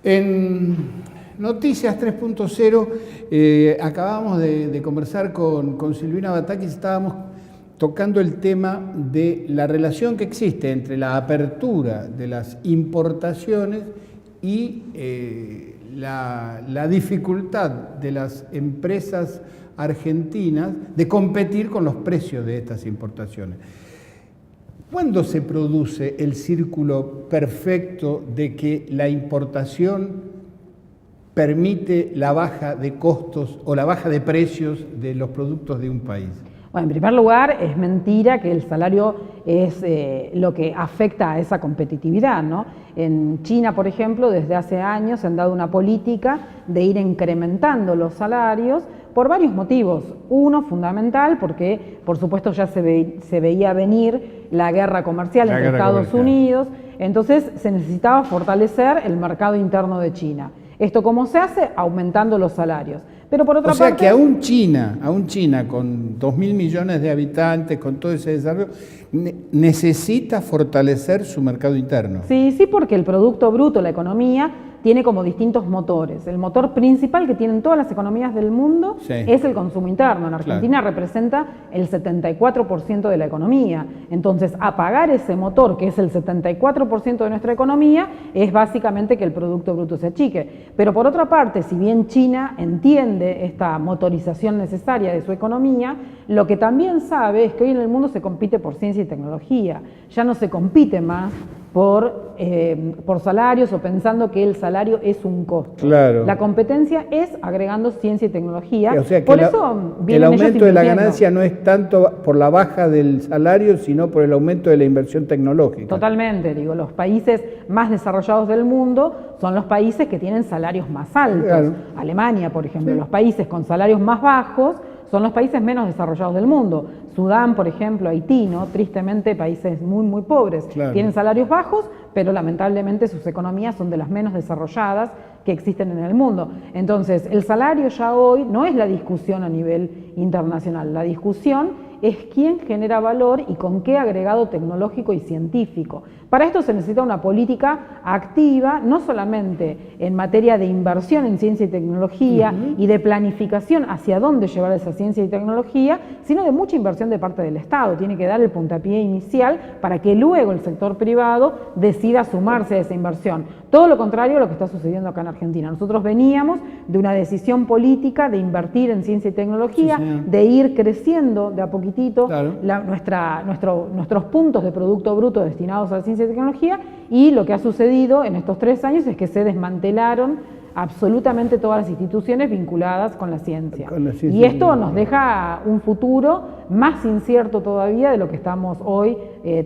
En Noticias 3.0 acabamos de conversar con Silvina Batakis, estábamos tocando el tema de la relación que existe entre la apertura de las importaciones y la dificultad de las empresas argentinas de competir con los precios de estas importaciones. ¿Cuándo se produce el círculo perfecto de que la importación permite la baja de costos o la baja de precios de los productos de un país? Bueno, en primer lugar, es mentira que el salario es lo que afecta a esa competitividad, ¿no? En China, por ejemplo, desde hace años se han dado una política de ir incrementando los salarios por varios motivos. Uno, fundamental, porque por supuesto ya se veía venir la guerra comercial entre Estados Unidos, entonces se necesitaba fortalecer el mercado interno de China. ¿Esto cómo se hace? Aumentando los salarios. Pero por otra parte, o sea que aún China con 2.000 millones de habitantes, con todo ese desarrollo, necesita fortalecer su mercado interno. Sí, porque el Producto Bruto, la economía, tiene como distintos motores. El motor principal que tienen todas las economías del mundo es el consumo interno. En Argentina representa el 74% de la economía. Entonces, apagar ese motor, que es el 74% de nuestra economía, es básicamente que el Producto Bruto se achique. Pero por otra parte, si bien China entiende esta motorización necesaria de su economía, lo que también sabe es que hoy en el mundo se compite por ciencia y tecnología. Ya no se compite más por salarios o pensando que el salario es un costo. Claro. La competencia es agregando ciencia y tecnología. O sea que por eso el aumento de la ganancia no es tanto por la baja del salario, sino por el aumento de la inversión tecnológica. Totalmente, digo, los países más desarrollados del mundo son los países que tienen salarios más altos. Claro. Alemania, por ejemplo, los países con salarios más bajos son los países menos desarrollados del mundo. Sudán, por ejemplo, Haití, ¿no? Tristemente países muy, muy pobres. Claro. Tienen salarios bajos, pero lamentablemente sus economías son de las menos desarrolladas que existen en el mundo. Entonces, el salario ya hoy no es la discusión a nivel internacional. La discusión es quién genera valor y con qué agregado tecnológico y científico. Para esto se necesita una política activa, no solamente en materia de inversión en ciencia y tecnología y de planificación hacia dónde llevar esa ciencia y tecnología, sino de mucha inversión de parte del Estado. Tiene que dar el puntapié inicial para que luego el sector privado decida sumarse a esa inversión. Todo lo contrario a lo que está sucediendo acá en Argentina. Nosotros veníamos de una decisión política de invertir en ciencia y tecnología, de ir creciendo de a poquitito claro. nuestros puntos de Producto Bruto destinados a la ciencia y tecnología, y lo que ha sucedido en estos 3 años es que se desmantelaron absolutamente todas las instituciones vinculadas con la ciencia. Y esto nos deja un futuro más incierto todavía de lo que estamos hoy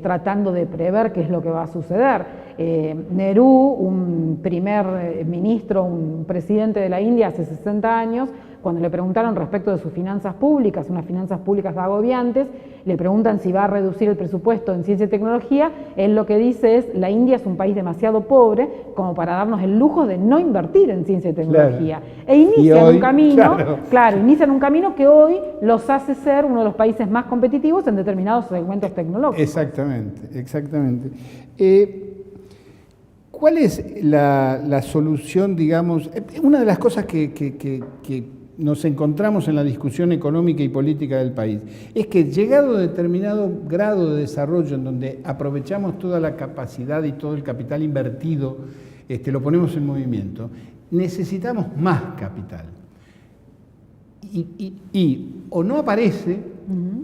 tratando de prever qué es lo que va a suceder. Nehru, un primer ministro, un presidente de la India hace 60 años, cuando le preguntaron respecto de sus finanzas públicas, unas finanzas públicas agobiantes, le preguntan si va a reducir el presupuesto en ciencia y tecnología, él lo que dice es, la India es un país demasiado pobre como para darnos el lujo de no invertir en ciencia y tecnología. Claro. E inician un camino, inician un camino que hoy los hace ser uno de los países más competitivos en determinados segmentos tecnológicos. Exactamente. ¿Cuál es la solución, digamos? Una de las cosas que nos encontramos en la discusión económica y política del país es que llegado a determinado grado de desarrollo en donde aprovechamos toda la capacidad y todo el capital invertido, lo ponemos en movimiento, necesitamos más capital. Y o no aparece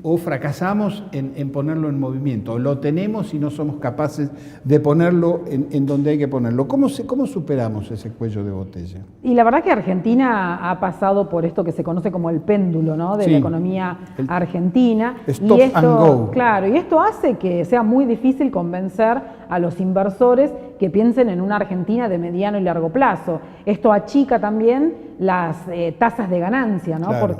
o fracasamos en ponerlo en movimiento, o lo tenemos y no somos capaces de ponerlo en donde hay que ponerlo. ¿Cómo superamos ese cuello de botella? Y la verdad que Argentina ha pasado por esto que se conoce como el péndulo, ¿no? De la economía argentina. Stop and go. Claro, y esto hace que sea muy difícil convencer a los inversores que piensen en una Argentina de mediano y largo plazo. Esto achica también las tasas de ganancia, ¿no? Claro.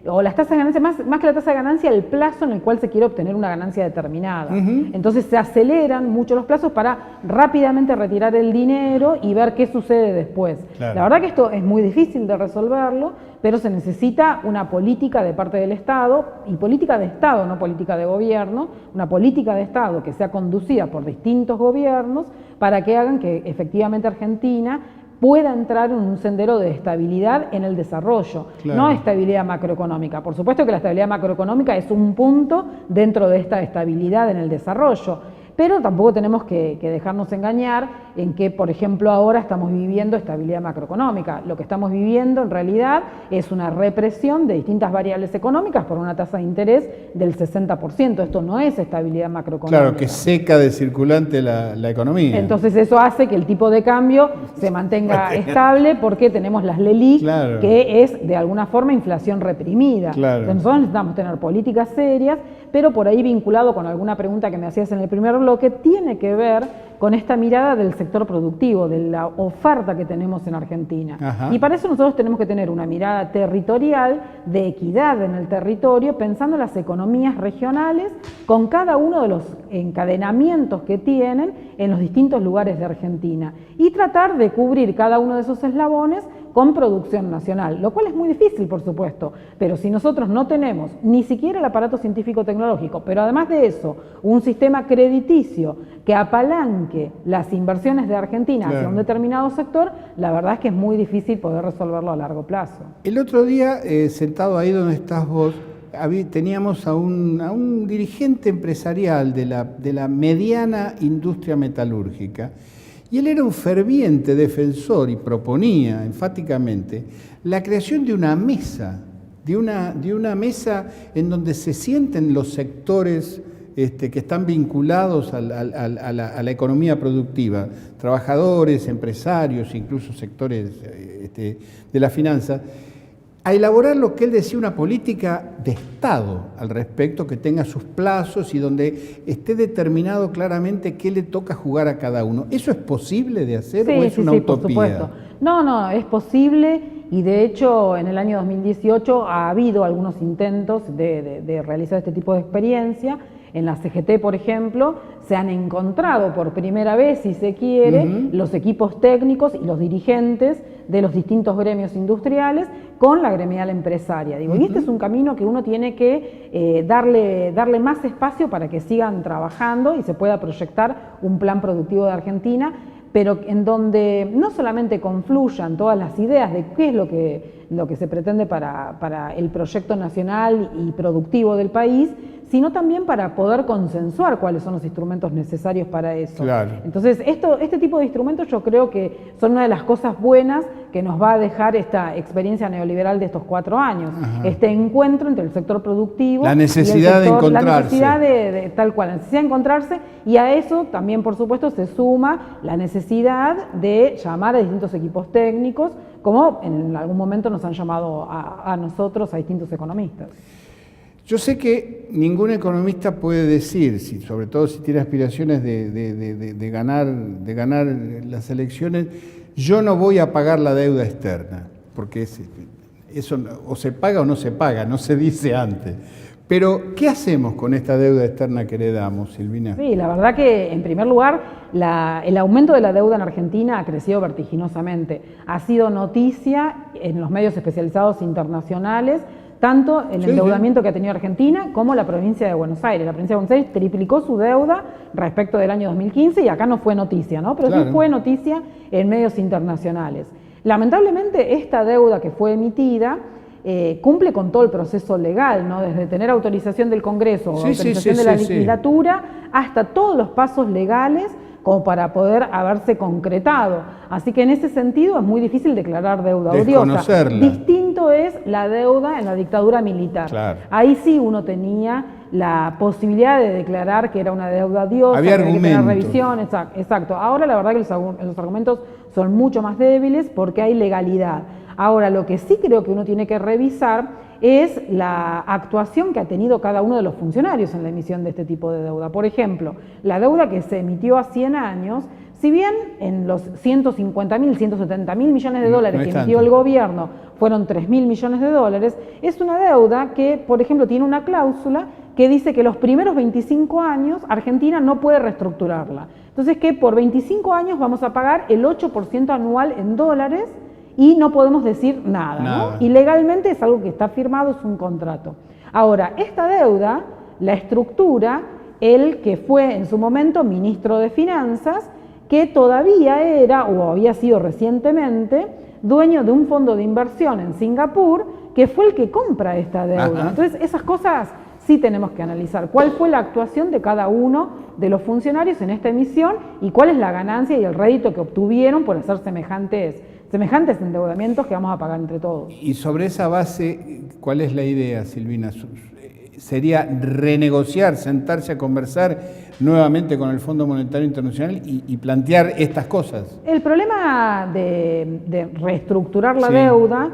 O las tasas de ganancia, más que la tasa de ganancia, el plazo en el cual se quiere obtener una ganancia determinada. Entonces se aceleran mucho los plazos para rápidamente retirar el dinero y ver qué sucede después. Claro. La verdad que esto es muy difícil de resolverlo, pero se necesita una política de parte del Estado, y política de Estado, no política de gobierno, una política de Estado que sea conducida por distintos gobiernos para que hagan que efectivamente Argentina pueda entrar en un sendero de estabilidad en el desarrollo, claro, no estabilidad macroeconómica. Por supuesto que la estabilidad macroeconómica es un punto dentro de esta estabilidad en el desarrollo, pero tampoco tenemos que dejarnos engañar en que, por ejemplo, ahora estamos viviendo estabilidad macroeconómica. Lo que estamos viviendo en realidad es una represión de distintas variables económicas por una tasa de interés del 60%. Esto no es estabilidad macroeconómica. Claro, que seca de circulante la economía. Entonces eso hace que el tipo de cambio se mantenga estable porque tenemos las LELIQ, claro, que es de alguna forma inflación reprimida. Claro. Entonces nosotros necesitamos tener políticas serias, pero por ahí vinculado con alguna pregunta que me hacías en el primer bloque, tiene que ver con esta mirada del sector productivo, de la oferta que tenemos en Argentina. Ajá. Y para eso nosotros tenemos que tener una mirada territorial, de equidad en el territorio, pensando en las economías regionales, con cada uno de los encadenamientos que tienen en los distintos lugares de Argentina, y tratar de cubrir cada uno de esos eslabones con producción nacional, lo cual es muy difícil, por supuesto, pero si nosotros no tenemos ni siquiera el aparato científico-tecnológico, pero además de eso, un sistema crediticio que apalanque las inversiones de Argentina hacia un determinado sector, la verdad es que es muy difícil poder resolverlo a largo plazo. El otro día, sentado ahí donde estás vos, teníamos a un dirigente empresarial de la mediana industria metalúrgica, y él era un ferviente defensor y proponía enfáticamente la creación de una mesa, de una mesa en donde se sienten los sectores que están vinculados a la economía productiva, trabajadores, empresarios, incluso sectores de la finanza, a elaborar lo que él decía, una política de Estado al respecto, que tenga sus plazos y donde esté determinado claramente qué le toca jugar a cada uno. ¿Eso es posible de hacer o es una utopía? Por supuesto. No, es posible, y de hecho en el año 2018 ha habido algunos intentos de realizar este tipo de experiencia. En la CGT, por ejemplo, se han encontrado por primera vez, si se quiere, los equipos técnicos y los dirigentes de los distintos gremios industriales con la gremial empresaria. Y este es un camino que uno tiene que darle más espacio para que sigan trabajando y se pueda proyectar un plan productivo de Argentina, pero en donde no solamente confluyan todas las ideas de qué es lo que se pretende para el proyecto nacional y productivo del país, sino también para poder consensuar cuáles son los instrumentos necesarios para eso. Claro. Entonces, este tipo de instrumentos yo creo que son una de las cosas buenas que nos va a dejar esta experiencia neoliberal de estos 4 años. Ajá. Este encuentro entre el sector productivo la necesidad y el sector, de encontrarse. la necesidad de tal cual, la necesidad de encontrarse, y a eso también, por supuesto, se suma la necesidad de llamar a distintos equipos técnicos, como en algún momento nos han llamado a nosotros, a distintos economistas. Yo sé que ningún economista puede decir, sobre todo si tiene aspiraciones de ganar las elecciones, yo no voy a pagar la deuda externa, porque eso o se paga o no se paga, no se dice antes. Pero, ¿qué hacemos con esta deuda externa que heredamos, Silvina? Sí, la verdad que, en primer lugar, el aumento de la deuda en Argentina ha crecido vertiginosamente. Ha sido noticia en los medios especializados internacionales, tanto el endeudamiento que ha tenido Argentina como la provincia de Buenos Aires. La provincia de Buenos Aires triplicó su deuda respecto del año 2015 y acá no fue noticia, ¿no? Pero sí fue noticia en medios internacionales. Lamentablemente, esta deuda que fue emitida cumple con todo el proceso legal, ¿no? Desde tener autorización del Congreso, autorización de la legislatura, hasta todos los pasos legales como para poder haberse concretado. Así que en ese sentido es muy difícil declarar deuda odiosa. Distinto es la deuda en la dictadura militar. Claro. Ahí sí uno tenía la posibilidad de declarar que era una deuda odiosa, había que tener revisión, exacto. Ahora la verdad que los argumentos son mucho más débiles porque hay legalidad. Ahora, lo que sí creo que uno tiene que revisar es la actuación que ha tenido cada uno de los funcionarios en la emisión de este tipo de deuda. Por ejemplo, la deuda que se emitió a 100 años, si bien en los 150.000, 170.000 millones de dólares que emitió el gobierno fueron 3.000 millones de dólares, es una deuda que, por ejemplo, tiene una cláusula que dice que los primeros 25 años Argentina no puede reestructurarla. Entonces, que por 25 años vamos a pagar el 8% anual en dólares y no podemos decir nada, ¿no? Y legalmente es algo que está firmado, es un contrato. Ahora, esta deuda, la estructura, el que fue en su momento ministro de Finanzas, que todavía era o había sido recientemente dueño de un fondo de inversión en Singapur, que fue el que compra esta deuda. Ajá. Entonces, esas cosas sí tenemos que analizar. ¿Cuál fue la actuación de cada uno de los funcionarios en esta emisión y cuál es la ganancia y el rédito que obtuvieron por hacer semejantes endeudamientos que vamos a pagar entre todos? Y sobre esa base, ¿cuál es la idea, Silvina? ¿Sería renegociar, sentarse a conversar nuevamente con el Fondo Monetario Internacional y plantear estas cosas? El problema de reestructurar la deuda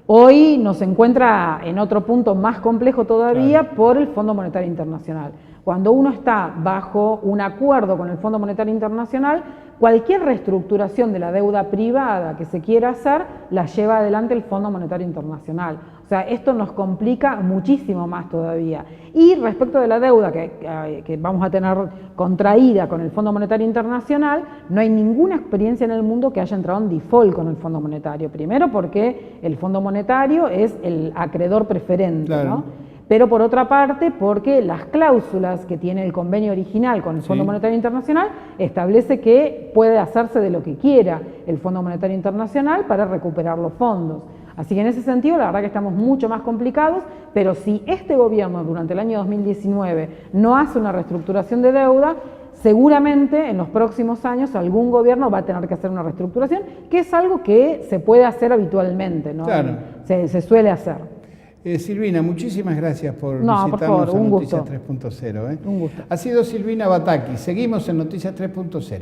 hoy nos encuentra en otro punto más complejo todavía por el Fondo Monetario Internacional. Cuando uno está bajo un acuerdo con el Fondo Monetario Internacional, cualquier reestructuración de la deuda privada que se quiera hacer, la lleva adelante el Fondo Monetario Internacional. O sea, esto nos complica muchísimo más todavía. Y respecto de la deuda que vamos a tener contraída con el Fondo Monetario Internacional, no hay ninguna experiencia en el mundo que haya entrado en default con el Fondo Monetario. Primero porque el Fondo Monetario es el acreedor preferente, claro, ¿no? Pero por otra parte, porque las cláusulas que tiene el convenio original con el Fondo Monetario Internacional establece que puede hacerse de lo que quiera el Fondo Monetario Internacional para recuperar los fondos. Así que en ese sentido, la verdad que estamos mucho más complicados, pero si este gobierno durante el año 2019 no hace una reestructuración de deuda, seguramente en los próximos años algún gobierno va a tener que hacer una reestructuración, que es algo que se puede hacer habitualmente, ¿no? Claro. Se suele hacer. Silvina, muchísimas gracias por visitarnos en Noticias 3.0. Un gusto. Ha sido Silvina Batakis. Seguimos en Noticias 3.0.